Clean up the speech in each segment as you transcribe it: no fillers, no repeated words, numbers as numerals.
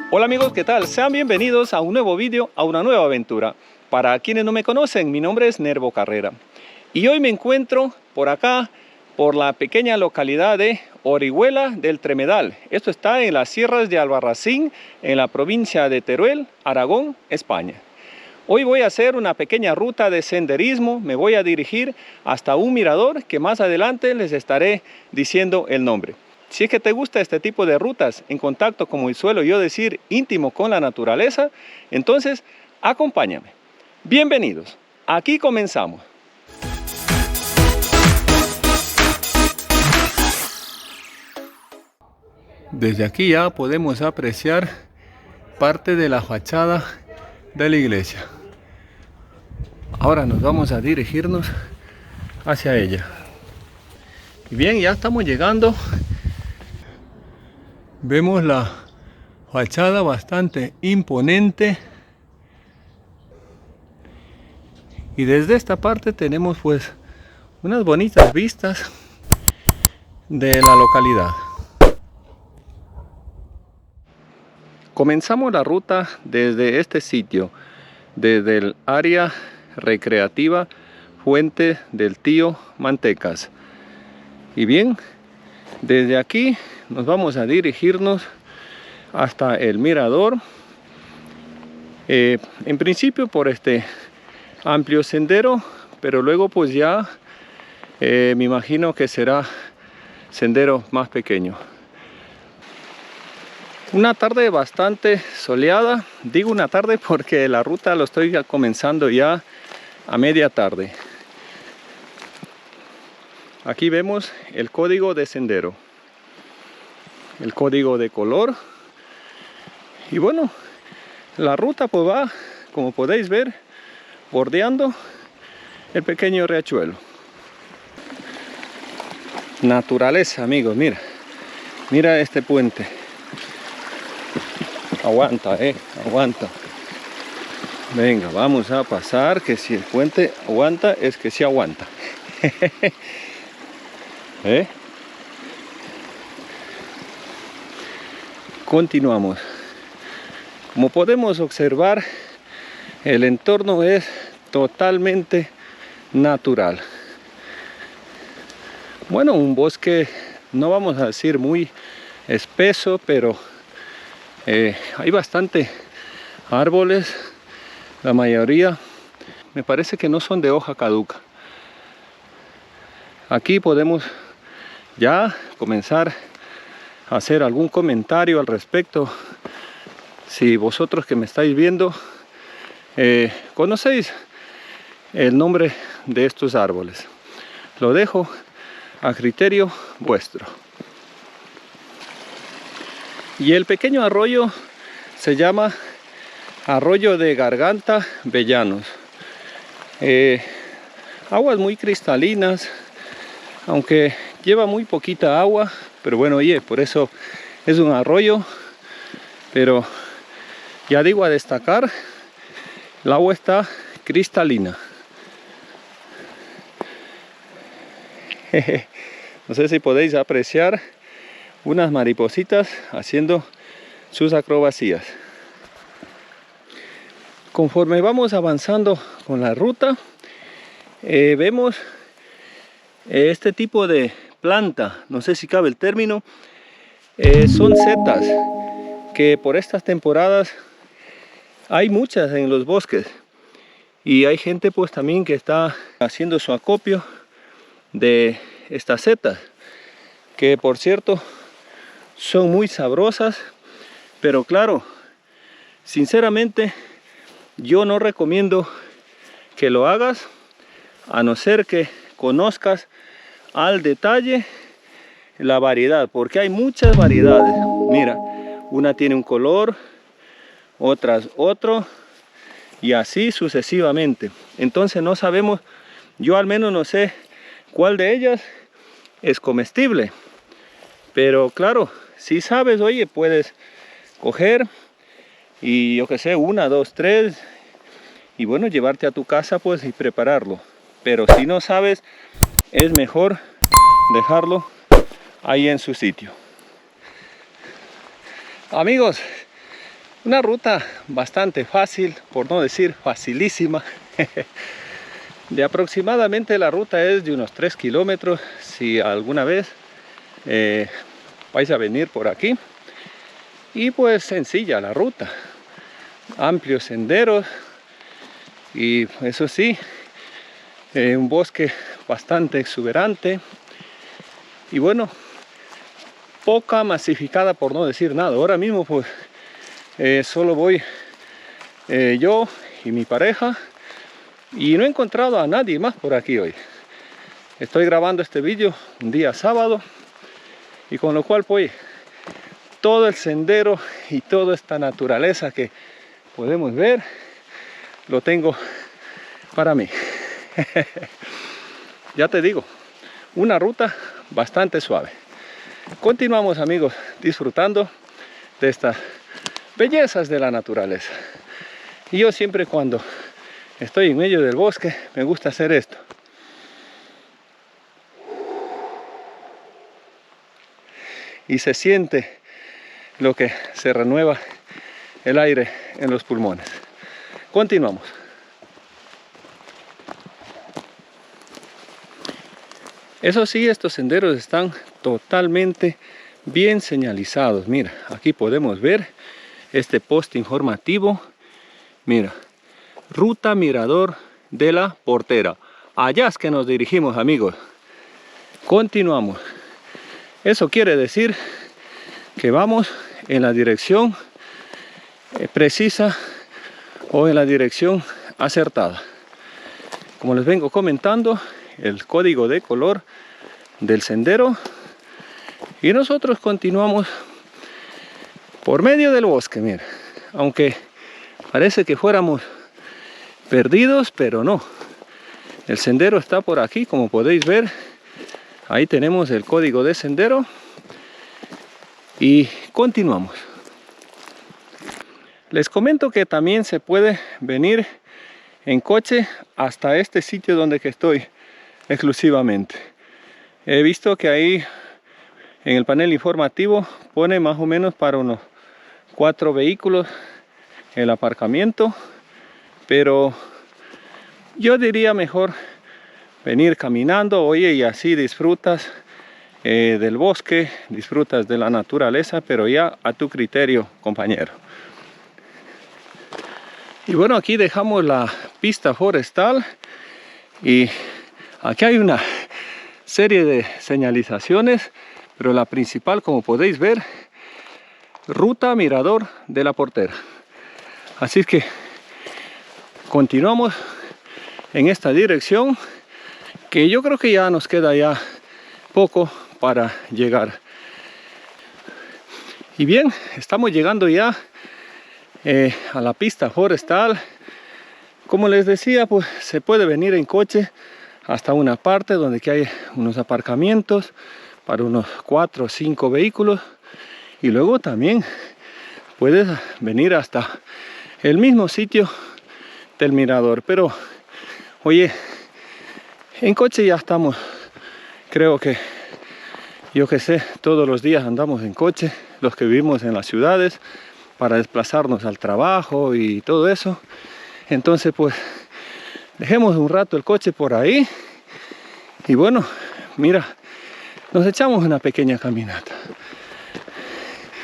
Hola amigos, ¿qué tal? Sean bienvenidos a un nuevo vídeo, a una nueva aventura. Para quienes no me conocen, mi nombre es Nervo Carrera. Y hoy me encuentro por acá, por la pequeña localidad de Orihuela del Tremedal. Esto está en las sierras de Albarracín, en la provincia de Teruel, Aragón, España. Hoy voy a hacer una pequeña ruta de senderismo, me voy a dirigir hasta un mirador que más adelante les estaré diciendo el nombre. Si es que te gusta este tipo de rutas en contacto, como suelo yo decir, íntimo con la naturaleza, entonces acompáñame. Bienvenidos, aquí comenzamos. Desde aquí ya podemos apreciar parte de la fachada de la iglesia. Ahora nos vamos a dirigirnos hacia ella. Y bien, ya estamos llegando. Vemos la fachada bastante imponente. Y desde esta parte tenemos pues unas bonitas vistas de la localidad. Comenzamos la ruta desde este sitio, desde el área recreativa Fuente del Tío Mantecas. Y bien, desde aquí nos vamos a dirigirnos hasta el mirador, en principio por este amplio sendero, pero luego pues ya me imagino que será sendero más pequeño. Una tarde bastante soleada, digo una tarde porque la ruta lo estoy comenzando ya a media tarde. Aquí vemos el código de sendero, el código de color. Y bueno, la ruta pues va, como podéis ver, bordeando el pequeño riachuelo. Naturaleza, amigos, mira este puente. Aguanta, aguanta. Venga, vamos a pasar, que si el puente aguanta, es que sí aguanta. Continuamos. Como podemos observar, el entorno es totalmente natural. Bueno, un bosque, no vamos a decir muy espeso, pero hay bastante árboles. La mayoría me parece que no son de hoja caduca. Aquí podemos ya comenzar a hacer algún comentario al respecto. Si vosotros que me estáis viendo conocéis el nombre de estos árboles, lo dejo a criterio vuestro. Y el pequeño arroyo se llama Arroyo de Garganta Bellanos. Aguas muy cristalinas, aunque lleva muy poquita agua, pero bueno, oye, por eso es un arroyo. Pero ya digo, a destacar, el agua está cristalina. No sé si podéis apreciar unas maripositas haciendo sus acrobacias. Conforme vamos avanzando con la ruta, vemos este tipo de planta, no sé si cabe el término, son setas, que por estas temporadas hay muchas en los bosques. Y hay gente pues también que está haciendo su acopio de estas setas, que por cierto son muy sabrosas, pero claro, sinceramente yo no recomiendo que lo hagas a no ser que conozcas al detalle la variedad, porque hay muchas variedades. Mira, una tiene un color, otras otro, y así sucesivamente. Entonces no sabemos, yo al menos no sé cuál de ellas es comestible, pero claro, si sabes, oye, puedes coger y yo que sé, una, dos, tres, y bueno, llevarte a tu casa pues y prepararlo. Pero si no sabes, es mejor dejarlo ahí en su sitio. Amigos, Una ruta bastante fácil, por no decir facilísima. De aproximadamente la ruta es de unos 3 kilómetros. Si alguna vez vais a venir por aquí. Y pues sencilla la ruta. Amplios senderos. Y eso sí, un bosque bastante exuberante. Y bueno, poca masificada, por no decir nada. Ahora mismo pues solo voy yo y mi pareja. Y no he encontrado a nadie más por aquí hoy. Estoy grabando este vídeo un día sábado. Y con lo cual pues todo el sendero y toda esta naturaleza que podemos ver lo tengo para mí. Ya te digo, una ruta bastante suave. Continuamos, amigos, disfrutando de estas bellezas de la naturaleza. Y yo siempre cuando estoy en medio del bosque me gusta hacer esto. Y se siente lo que se renueva el aire en los pulmones. Continuamos. Eso sí, estos senderos están totalmente bien señalizados. Mira, aquí podemos ver este poste informativo. Mira, Ruta Mirador de la Portera. Allá es que nos dirigimos, amigos. Continuamos. Eso quiere decir que vamos en la dirección precisa o en la dirección acertada. Como les vengo comentando, el código de color del sendero, y nosotros continuamos por medio del bosque. Mira, aunque parece que fuéramos perdidos, pero no. El sendero está por aquí, como podéis ver. Ahí tenemos el código de sendero y continuamos. Les comento que también se puede venir en coche hasta este sitio donde que estoy exclusivamente. He visto que ahí en el panel informativo pone más o menos para unos 4 vehículos el aparcamiento, pero yo diría mejor venir caminando, oye, y así disfrutas del bosque, disfrutas de la naturaleza, pero ya a tu criterio, compañero. Y bueno, aquí dejamos la pista forestal y aquí hay una serie de señalizaciones, pero la principal, como podéis ver, Ruta Mirador de la Portera. Así que continuamos en esta dirección, que yo creo que ya nos queda ya poco para llegar. Y bien, estamos llegando ya a la pista forestal. Como les decía, pues se puede venir en coche hasta una parte donde que hay unos aparcamientos para unos 4 o 5 vehículos, y luego también puedes venir hasta el mismo sitio del mirador. Pero oye, en coche ya estamos, creo que, yo que sé, todos los días andamos en coche, los que vivimos en las ciudades, para desplazarnos al trabajo y todo eso. Entonces pues dejemos un rato el coche por ahí y bueno, mira, nos echamos una pequeña caminata.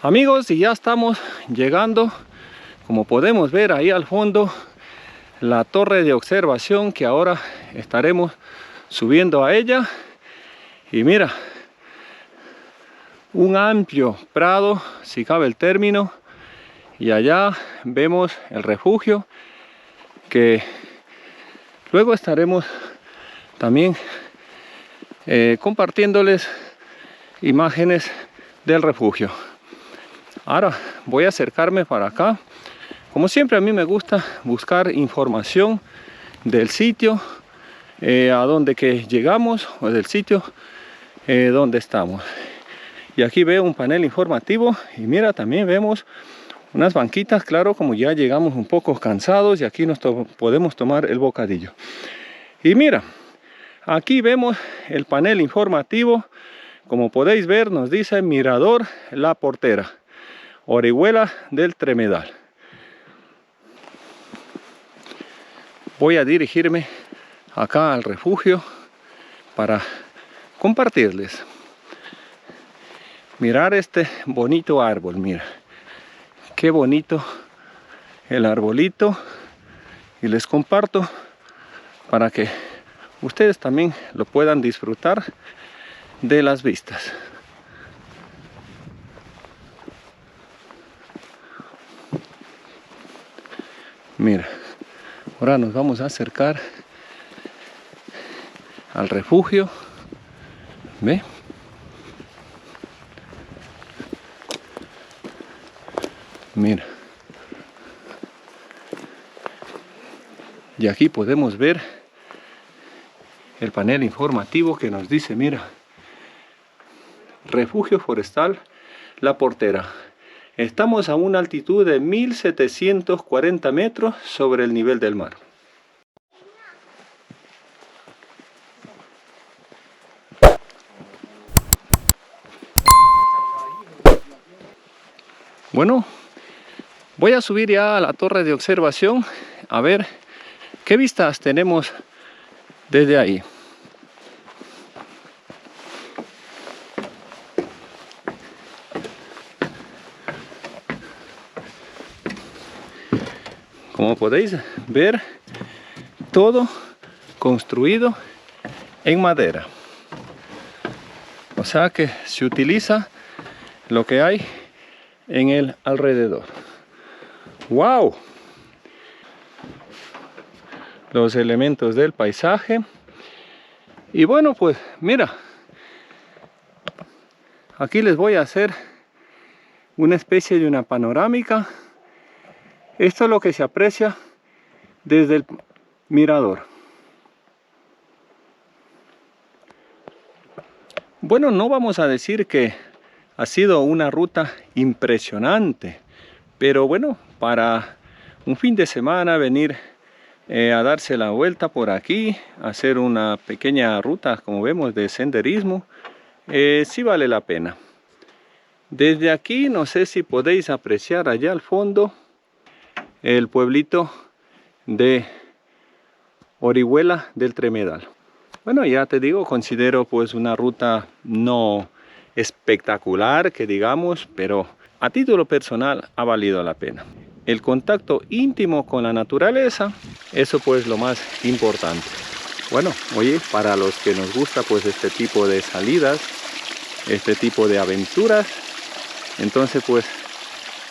Amigos, y ya estamos llegando, como podemos ver ahí al fondo, la torre de observación, que ahora estaremos subiendo a ella. Y mira, un amplio prado, si cabe el término, y allá vemos el refugio, que luego estaremos también compartiéndoles imágenes del refugio. Ahora voy a acercarme para acá. Como siempre, a mí me gusta buscar información del sitio a donde que llegamos, o del sitio donde estamos. Y aquí veo un panel informativo y mira, también vemos unas banquitas, claro, como ya llegamos un poco cansados, y aquí nos podemos tomar el bocadillo. Y mira, aquí vemos el panel informativo. Como podéis ver, nos dice Mirador La Portera, Orihuela del Tremedal. voy a dirigirme acá al refugio para compartirles. Mirar este bonito árbol, mira. Qué bonito el arbolito. Y les comparto para que ustedes también lo puedan disfrutar de las vistas. Mira, ahora nos vamos a acercar al refugio. ¿Ve? Mira. Y aquí podemos ver el panel informativo que nos dice, mira, Refugio Forestal La Portera. Estamos a una altitud de 1740 metros sobre el nivel del mar. Bueno, voy a subir ya a la torre de observación a ver qué vistas tenemos desde ahí. Como podéis ver, todo construido en madera. O sea que se utiliza lo que hay en el alrededor. ¡Wow! Los elementos del paisaje. Y bueno, pues mira, aquí les voy a hacer una especie de una panorámica. Esto es lo que se aprecia desde el mirador. Bueno, no vamos a decir que ha sido una ruta impresionante, pero bueno, para un fin de semana venir a darse la vuelta por aquí, hacer una pequeña ruta, como vemos, de senderismo, sí vale la pena. Desde aquí, no sé si podéis apreciar allá al fondo el pueblito de Orihuela del Tremedal. Bueno, ya te digo, considero pues una ruta no espectacular, que digamos, pero a título personal ha valido la pena. El contacto íntimo con la naturaleza, eso pues lo más importante. Bueno, oye, para los que nos gusta pues este tipo de salidas, este tipo de aventuras, entonces pues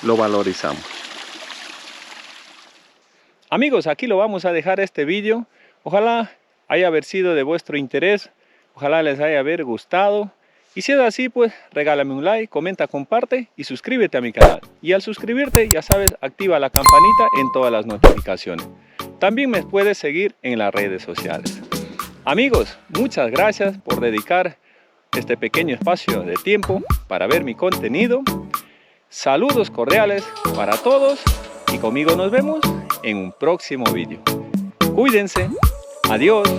lo valorizamos. Amigos, aquí lo vamos a dejar este vídeo. Ojalá haya sido de vuestro interés, ojalá les haya gustado. Y si es así, pues regálame un like, comenta, comparte y suscríbete a mi canal. Y al suscribirte, ya sabes, activa la campanita en todas las notificaciones. También me puedes seguir en las redes sociales. Amigos, muchas gracias por dedicar este pequeño espacio de tiempo para ver mi contenido. Saludos cordiales para todos y conmigo nos vemos en un próximo vídeo. Cuídense. Adiós.